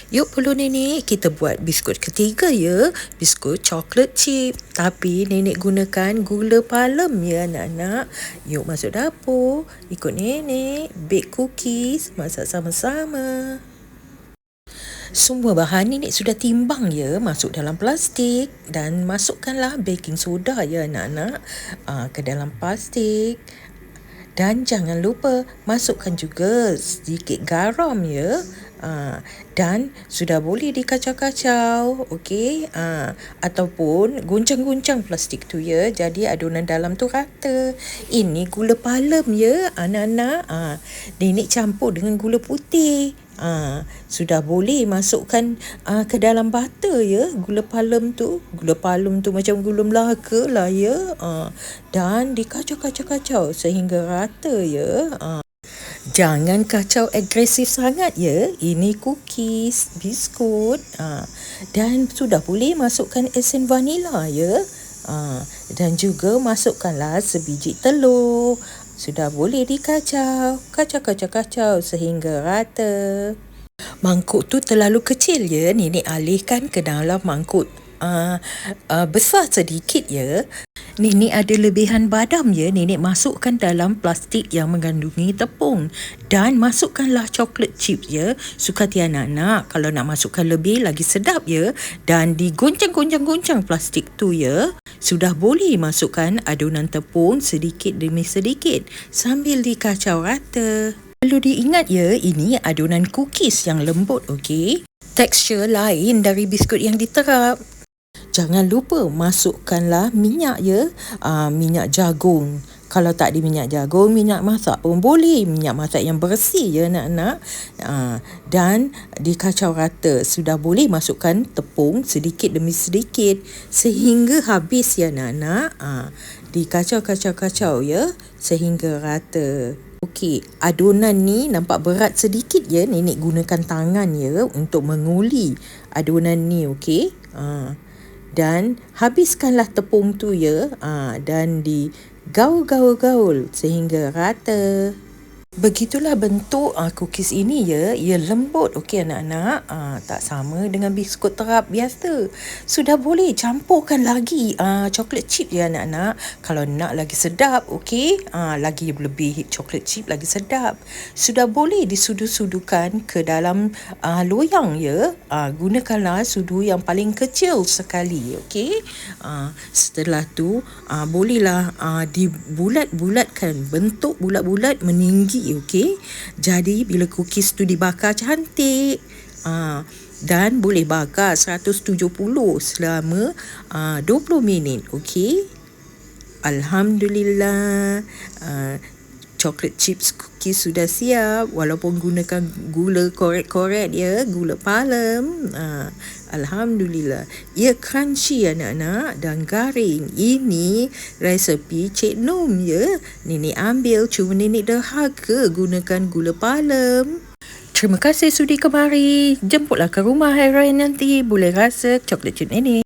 Yuk perlu nenek, kita buat biskut ketiga ya. Biskut coklat chip. Tapi nenek gunakan gula palem ya anak-anak. Yuk masuk dapur. Ikut nenek. Bake cookies. Masak sama-sama. Semua bahan nenek sudah timbang ya. Masuk dalam plastik. Dan masukkanlah baking soda ya anak-anak. Ke dalam plastik. Dan jangan lupa masukkan juga sedikit garam ya. Dan sudah boleh dikacau-kacau, okey? Ataupun guncang-guncang plastik tu ya. Jadi adunan dalam tu rata. Ini gula palem ya anak-anak. Nenek campur dengan gula putih. Sudah boleh masukkan ke dalam butter ya, gula palem tu macam gula Melaka lah ya. Dan dikacau-kacau-kacau sehingga rata ya. Jangan kacau agresif sangat ya. Ini cookies, biskut. Dan sudah boleh masukkan esen vanila ya. Dan juga masukkanlah sebiji telur. Sudah boleh dikacau. Kacau sehingga rata. Mangkuk tu terlalu kecil ya. Nenek alihkan ke dalam mangkuk besar sedikit ya. Nenek ada lebihan badam ya. Nenek masukkan dalam plastik yang mengandungi tepung. Dan masukkanlah coklat chips ya. Suka hati anak-anak. Kalau nak masukkan lebih lagi sedap ya. Dan digoncang-goncang plastik tu ya. Sudah boleh masukkan adunan tepung sedikit demi sedikit. Sambil dikacau rata. Perlu diingat ya, ini adunan cookies yang lembut, okey? Tekstur lain dari biskut yang diterap. Jangan lupa masukkanlah minyak ya. Minyak jagung. Kalau tak ada minyak jagung, minyak masak pun boleh. Minyak masak yang bersih ya anak-anak. Dan dikacau rata. Sudah boleh masukkan tepung sedikit demi sedikit. Sehingga habis ya anak-anak. Dikacau-kacau ya. Sehingga rata. Okey, adunan ni nampak berat sedikit ya. Nenek gunakan tangan ya untuk menguli adunan ni, okey? Dan habiskanlah tepung tu ya. Dan digaul-gaul sehingga rata. Begitulah bentuk cookies ini ya. Ia lembut, okey anak-anak. Tak sama dengan biskut terap biasa. Sudah boleh campurkan lagi coklat chip ya anak-anak. Kalau nak lagi sedap, okey. Lagi lebih coklat chip lagi sedap. Sudah boleh disudu-sudukan ke dalam loyang ya. Gunakanlah sudu yang paling kecil sekali, okey. Setelah tu bolehlah dibulat-bulatkan. Bentuk bulat-bulat meninggi, okey. Jadi bila cookies tu dibakar cantik. Dan boleh bakar 170 selama 20 minit, okey. Alhamdulillah. Chocolate chips cookies sudah siap. Walaupun gunakan gula korek-korek ya, gula palem. Alhamdulillah. Ia crunchy anak-anak dan garing. Ini resepi Cik Nom ya. Nenek ambil, cuma nenek derhaka gunakan gula palem. Terima kasih sudi kemari. Jemputlah ke rumah hari raya nanti. Boleh rasa coklat chip nenek.